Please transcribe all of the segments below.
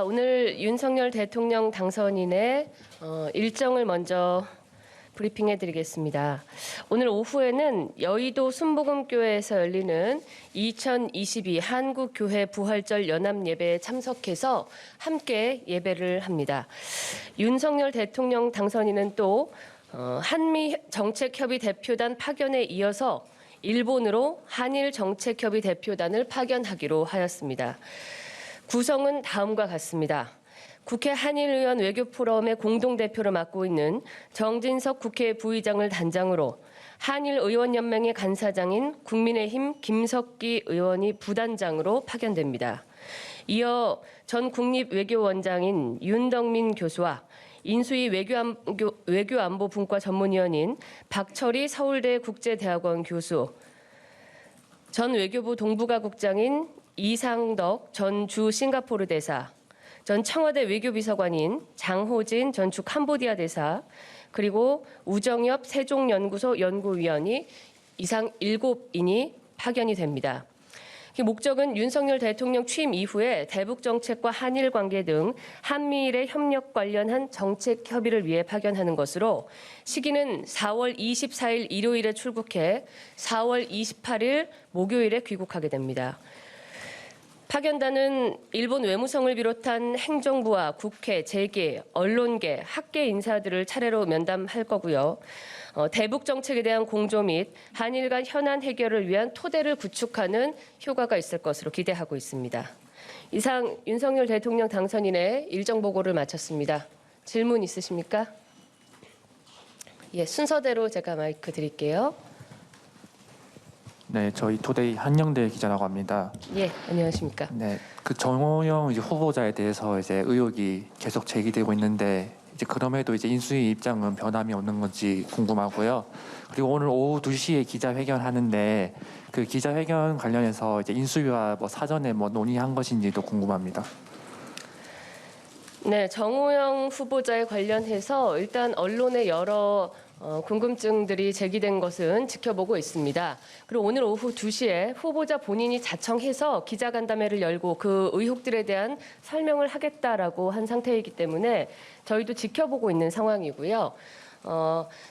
오늘 윤석열 대통령 당선인의 일정을 먼저 브리핑해드리겠습니다. 오늘 오후에는 여의도 순복음교회에서 열리는 2022 한국교회 부활절 연합예배에 참석해서 함께 예배를 합니다. 윤석열 대통령 당선인은 또 한미 정책협의 대표단 파견에 이어서 일본으로 한일 정책협의 대표단을 파견하기로 하였습니다. 구성은 다음과 같습니다. 국회 한일의원 외교포럼의 공동대표를 맡고 있는 정진석 국회 부의장을 단장으로 한일의원연맹의 간사장인 국민의힘 김석기 의원이 부단장으로 파견됩니다. 이어 전 국립외교원장인 윤덕민 교수와 인수위 외교안보분과 전문위원인 박철희 서울대 국제대학원 교수, 전 외교부 동북아국장인 이상덕 전 주 싱가포르 대사, 전 청와대 외교비서관인 장호진 전 주 캄보디아 대사, 그리고 우정엽 세종연구소 연구위원이 이상 7인이 파견이 됩니다. 목적은 윤석열 대통령 취임 이후에 대북 정책과 한일 관계 등 한미일의 협력 관련한 정책 협의를 위해 파견하는 것으로 시기는 4월 24일 일요일에 출국해 4월 28일 목요일에 귀국하게 됩니다. 파견단은 일본 외무성을 비롯한 행정부와 국회, 재계, 언론계, 학계 인사들을 차례로 면담할 거고요. 대북 정책에 대한 공조 및 한일 간 현안 해결을 위한 토대를 구축하는 효과가 있을 것으로 기대하고 있습니다. 이상 윤석열 대통령 당선인의 일정 보고를 마쳤습니다. 질문 있으십니까? 예, 순서대로 제가 마이크 드릴게요. 네, 저희 투데이 한영대 기자라고 합니다. 예, 안녕하십니까? 네, 그 정호영 후보자에 대해서 이제 의혹이 계속 제기되고 있는데 이제 그럼에도 이제 인수위 입장은 변함이 없는 건지 궁금하고요. 그리고 오늘 오후 2시에 기자회견 하는데 그 기자회견 관련해서 이제 인수위와 사전에 논의한 것인지도 궁금합니다. 네, 정호영 후보자에 관련해서 일단 언론에 여러 궁금증들이 제기된 것은 지켜보고 있습니다. 그리고 오늘 오후 2시에 후보자 본인이 자청해서 기자간담회를 열고 그 의혹들에 대한 설명을 하겠다라고 한 상태이기 때문에 저희도 지켜보고 있는 상황이고요.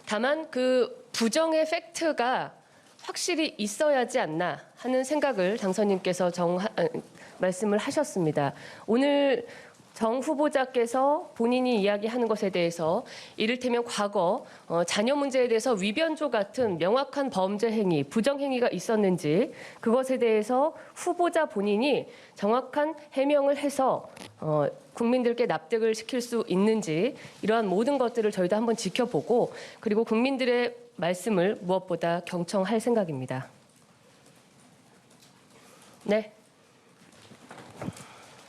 다만 그 부정의 팩트가 확실히 있어야지 않나 하는 생각을 당선인께서 말씀을 하셨습니다. 오늘 정 후보자께서 본인이 이야기하는 것에 대해서 이를테면 과거 자녀 문제에 대해서 위변조 같은 명확한 범죄 행위, 부정 행위가 있었는지 그것에 대해서 후보자 본인이 정확한 해명을 해서 국민들께 납득을 시킬 수 있는지 이러한 모든 것들을 저희도 한번 지켜보고 그리고 국민들의 말씀을 무엇보다 경청할 생각입니다. 네.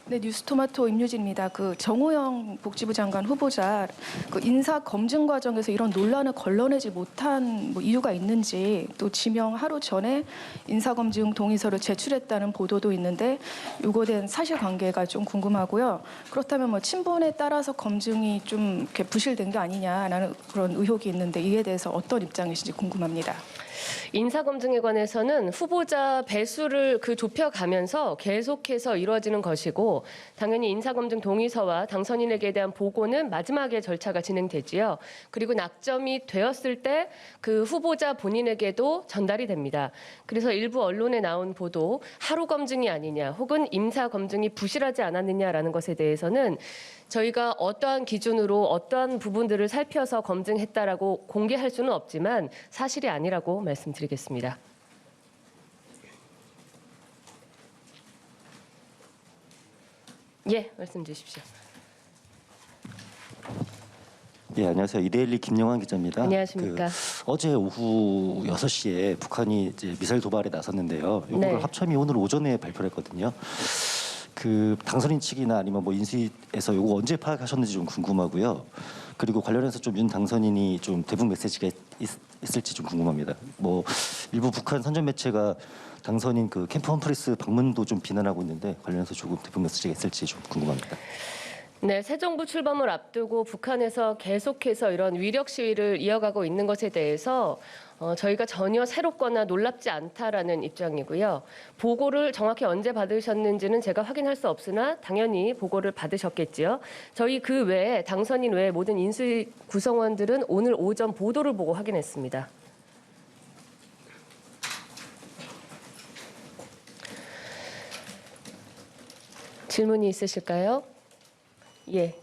네, 뉴스토마토 임유진입니다. 그 정호영 복지부 장관 후보자 그 인사 검증 과정에서 이런 논란을 걸러내지 못한 이유가 있는지, 또 지명 하루 전에 인사 검증 동의서를 제출했다는 보도도 있는데 요거에 대한 사실관계가 좀 궁금하고요. 그렇다면 친분에 따라서 검증이 좀 이렇게 부실된 게 아니냐라는 그런 의혹이 있는데 이에 대해서 어떤 입장이신지 궁금합니다. 인사검증에 관해서는 후보자 배수를 좁혀가면서 계속해서 이루어지는 것이고 당연히 인사검증 동의서와 당선인에게 대한 보고는 마지막에 절차가 진행되지요. 그리고 낙점이 되었을 때 그 후보자 본인에게도 전달이 됩니다. 그래서 일부 언론에 나온 보도 하루 검증이 아니냐 혹은 임사검증이 부실하지 않았느냐라는 것에 대해서는 저희가 어떠한 기준으로 어떠한 부분들을 살펴서 검증했다라고 공개할 수는 없지만 사실이 아니라고 말씀드리겠습니다. 예, 말씀 주십시오. 예, 안녕하세요. 이데일리 김영환 기자입니다. 안녕하십니까. 어제 오후 6시에 북한이 이제 미사일 도발에 나섰는데요. 이거를 네. 합참이 오늘 오전에 발표를 했거든요. 그 당선인 측이나 아니면 인수위에서 이거 언제 파악하셨는지 좀 궁금하고요. 그리고 관련해서 좀 윤 당선인이 좀 대북 메시지가 있을지 좀 궁금합니다. 일부 북한 선전 매체가 당선인 그 캠프 험프리스 방문도 좀 비난하고 있는데 관련해서 조금 대북 메시지가 있을지 좀 궁금합니다. 네, 새 정부 출범을 앞두고 북한에서 계속해서 이런 위력 시위를 이어가고 있는 것에 대해서 저희가 전혀 새롭거나 놀랍지 않다라는 입장이고요. 보고를 정확히 언제 받으셨는지는 제가 확인할 수 없으나 당연히 보고를 받으셨겠지요. 저희 그 외에 당선인 외에 모든 인수위 구성원들은 오늘 오전 보도를 보고 확인했습니다. 질문이 있으실까요? 예.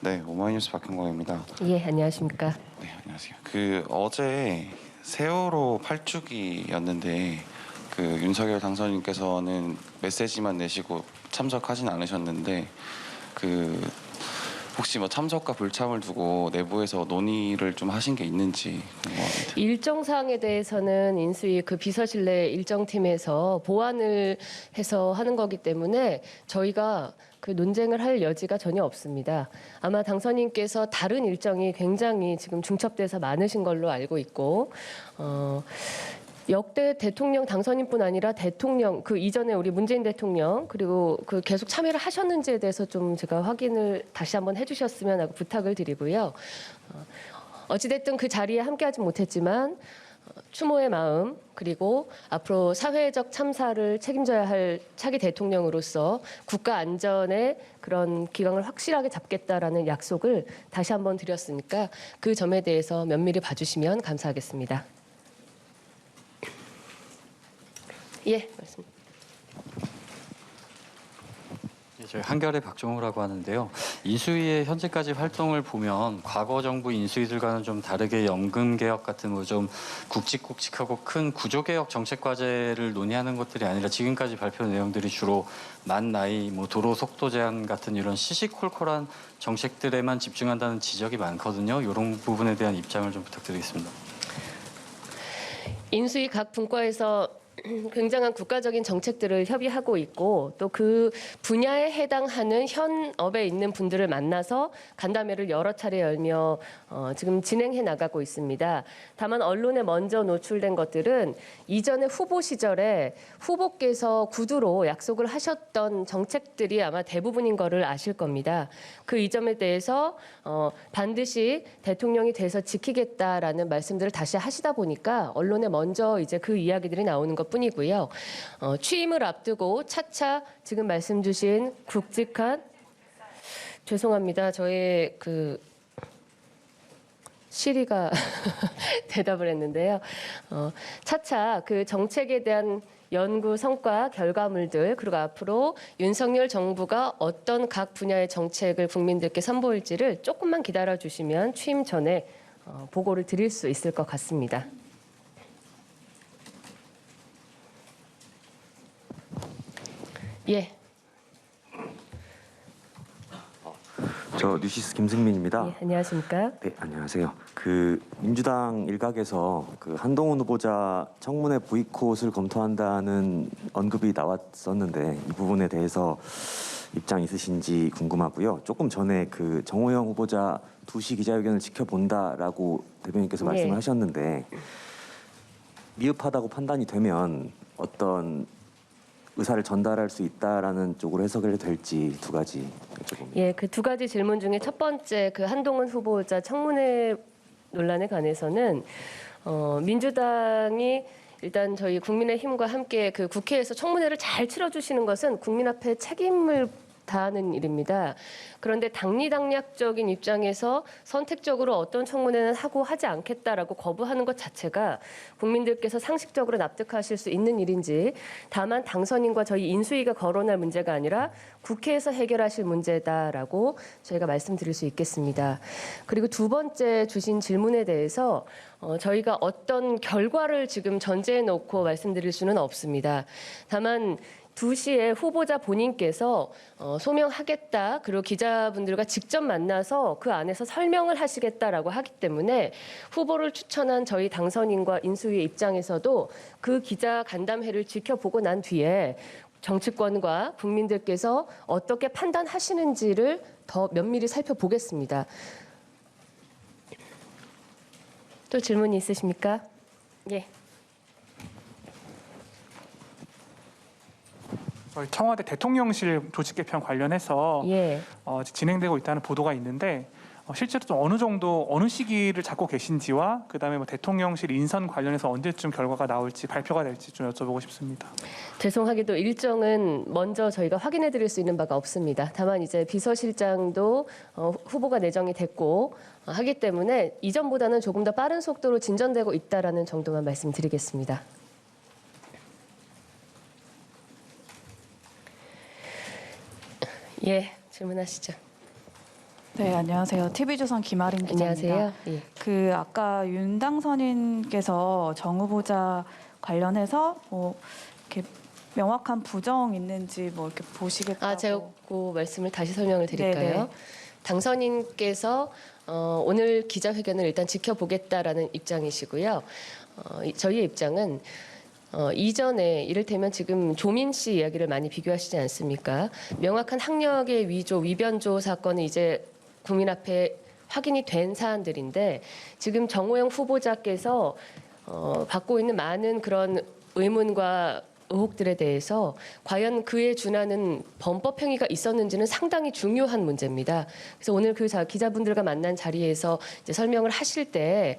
네, 오마이뉴스 박형광입니다. 예, 안녕하십니까. 네, 안녕하세요. 어제 세월호 8주기였는데 윤석열 당선인께서는 메시지만 내시고 참석하진 않으셨는데 혹시 뭐 참석과 불참을 두고 내부에서 논의를 좀 하신 게 있는지 궁금합니다. 일정 사항에 대해서는 인수위 그 비서실 내 일정팀에서 보완을 해서 하는 거기 때문에 저희가 그 논쟁을 할 여지가 전혀 없습니다. 아마 당선인께서 다른 일정이 굉장히 지금 중첩돼서 많으신 걸로 알고 있고 역대 대통령 당선인뿐 아니라 대통령 그 이전에 우리 문재인 대통령 그리고 그 계속 참여를 하셨는지에 대해서 좀 제가 확인을 다시 한번 해주셨으면 하고 부탁을 드리고요. 어찌됐든 그 자리에 함께하지 못했지만 추모의 마음 그리고 앞으로 사회적 참사를 책임져야 할 차기 대통령으로서 국가 안전의 그런 기강을 확실하게 잡겠다라는 약속을 다시 한번 드렸으니까 그 점에 대해서 면밀히 봐주시면 감사하겠습니다. 예, 말씀. 저희 한결의 박종우라고 하는데요. 인수위의 현재까지 활동을 보면 과거 정부 인수위들과는 좀 다르게 연금 개혁 같은 뭐 좀 굵직굵직하고 큰 구조 개혁 정책 과제를 논의하는 것들이 아니라 지금까지 발표 내용들이 주로 만 나이, 뭐 도로 속도 제한 같은 이런 시시콜콜한 정책들에만 집중한다는 지적이 많거든요. 이런 부분에 대한 입장을 좀 부탁드리겠습니다. 인수위 각 분과에서 굉장한 국가적인 정책들을 협의하고 있고 또 그 분야에 해당하는 현업에 있는 분들을 만나서 간담회를 여러 차례 열며 지금 진행해 나가고 있습니다. 다만 언론에 먼저 노출된 것들은 이전에 후보 시절에 후보께서 구두로 약속을 하셨던 정책들이 아마 대부분인 거를 아실 겁니다. 그 이 점에 대해서 반드시 대통령이 돼서 지키겠다라는 말씀들을 다시 하시다 보니까 언론에 먼저 이제 그 이야기들이 나오는 것뿐이고요. 취임을 앞두고 차차 지금 말씀 주신 굵직한 죄송합니다. 저의 그 시리가 대답을 했는데요. 차차 그 정책에 대한 연구 성과 결과물들 그리고 앞으로 윤석열 정부가 어떤 각 분야의 정책을 국민들께 선보일지를 조금만 기다려 주시면 취임 전에 보고를 드릴 수 있을 것 같습니다. 예. 저 뉴시스 김승민입니다. 예, 안녕하십니까? 네, 안녕하세요. 그 민주당 일각에서 그 한동훈 후보자 청문회 보이콧을 검토한다는 언급이 나왔었는데 이 부분에 대해서 입장 있으신지 궁금하고요. 조금 전에 그 정호영 후보자 2시 기자회견을 지켜본다라고 대변인께서 네. 말씀을 하셨는데 미흡하다고 판단이 되면 어떤 의사를 전달할 수 있다라는 쪽으로 해석을 될지 두 가지 여쭤봅니다. 예, 그 두 가지 질문 중에 첫 번째 그 한동훈 후보자 청문회 논란에 관해서는 민주당이 일단 저희 국민의힘과 함께 그 국회에서 청문회를 잘 치러주시는 것은 국민 앞에 책임을 다하는 일입니다. 그런데 당리당략적인 입장에서 선택적으로 어떤 청문회는 하고 하지 않겠다라고 거부하는 것 자체가 국민들께서 상식적으로 납득하실 수 있는 일인지 다만 당선인과 저희 인수위가 거론할 문제가 아니라 국회에서 해결하실 문제다라고 저희가 말씀드릴 수 있겠습니다. 그리고 두 번째 주신 질문에 대해서 저희가 어떤 결과를 지금 전제해 놓고 말씀드릴 수는 없습니다. 다만 2시에 후보자 본인께서 소명하겠다 그리고 기자분들과 직접 만나서 그 안에서 설명을 하시겠다라고 하기 때문에 후보를 추천한 저희 당선인과 인수위의 입장에서도 그 기자 간담회를 지켜보고 난 뒤에 정치권과 국민들께서 어떻게 판단하시는지를 더 면밀히 살펴보겠습니다. 또 질문이 있으십니까? 예. 저희 청와대 대통령실 조직 개편 관련해서 예. 진행되고 있다는 보도가 있는데 실제로 좀 어느 정도 어느 시기를 잡고 계신지와 그다음에 뭐 대통령실 인선 관련해서 언제쯤 결과가 나올지 발표가 될지 좀 여쭤보고 싶습니다. 죄송하게도 일정은 먼저 저희가 확인해 드릴 수 있는 바가 없습니다. 다만 이제 비서실장도 후보가 내정이 됐고 하기 때문에 이전보다는 조금 더 빠른 속도로 진전되고 있다라는 정도만 말씀드리겠습니다. 예, 질문하시죠. 네, 안녕하세요. TV조선 김아린 기자입니다. 안녕하세요. 예. 그 아까 윤당선인께서 정 후보자 관련해서 뭐 이렇게 명확한 부정 있는지 뭐 이렇게 보시겠다고. 제가 그 말씀을 다시 설명을 드릴까요? 네네. 당선인께서 오늘 기자회견을 일단 지켜보겠다라는 입장이시고요. 저희의 입장은 이전에 이를테면 지금 조민 씨 이야기를 많이 비교하시지 않습니까? 명확한 학력의 위조, 위변조 사건은 이제 국민 앞에 확인이 된 사안들인데 지금 정호영 후보자께서 받고 있는 많은 그런 의문과 의혹들에 대해서 과연 그에 준하는 범법 행위가 있었는지는 상당히 중요한 문제입니다. 그래서 오늘 그 기자분들과 만난 자리에서 이제 설명을 하실 때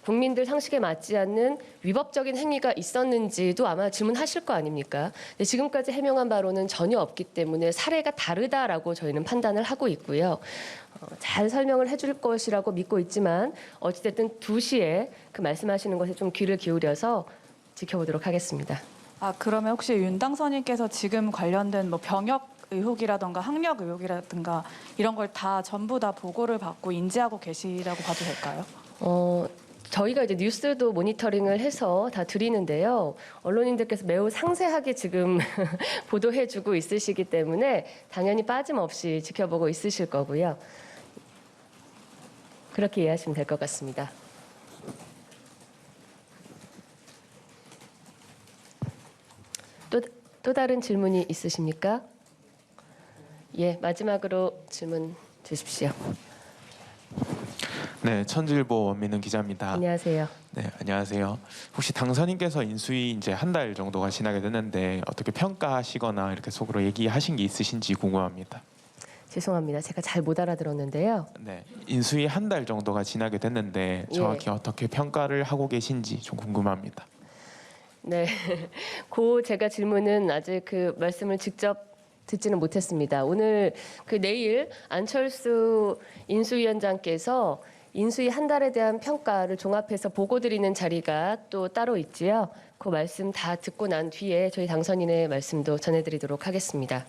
국민들 상식에 맞지 않는 위법적인 행위가 있었는지도 아마 질문하실 거 아닙니까? 근데 지금까지 해명한 바로는 전혀 없기 때문에 사례가 다르다라고 저희는 판단을 하고 있고요. 잘 설명을 해줄 것이라고 믿고 있지만 어찌됐든 2시에 그 말씀하시는 것에 좀 귀를 기울여서 지켜보도록 하겠습니다. 그러면 혹시 윤당선인께서 지금 관련된 뭐 병역 의혹이라든가 학력 의혹이라든가 이런 걸 다 전부 다 보고를 받고 인지하고 계시라고 봐도 될까요? 저희가 이제 뉴스도 모니터링을 해서 다 드리는데요. 언론인들께서 매우 상세하게 지금 보도해주고 있으시기 때문에 당연히 빠짐없이 지켜보고 있으실 거고요. 그렇게 이해하시면 될 것 같습니다. 또 다른 질문이 있으십니까? 예, 마지막으로 질문 주십시오. 네, 천주일보 원민은 기자입니다. 안녕하세요. 네, 안녕하세요. 혹시 당선인께서 인수위 이제 한 달 정도가 지나게 됐는데 어떻게 평가하시거나 이렇게 속으로 얘기하신 게 있으신지 궁금합니다. 죄송합니다. 제가 잘 못 알아들었는데요. 네, 인수위 한 달 정도가 지나게 됐는데 정확히 어떻게 평가를 하고 계신지 좀 궁금합니다. 네, 그 제가 질문은 아직 그 말씀을 직접 듣지는 못했습니다. 오늘 내일 안철수 인수위원장께서 인수위 한 달에 대한 평가를 종합해서 보고 드리는 자리가 또 따로 있지요. 그 말씀 다 듣고 난 뒤에 저희 당선인의 말씀도 전해드리도록 하겠습니다.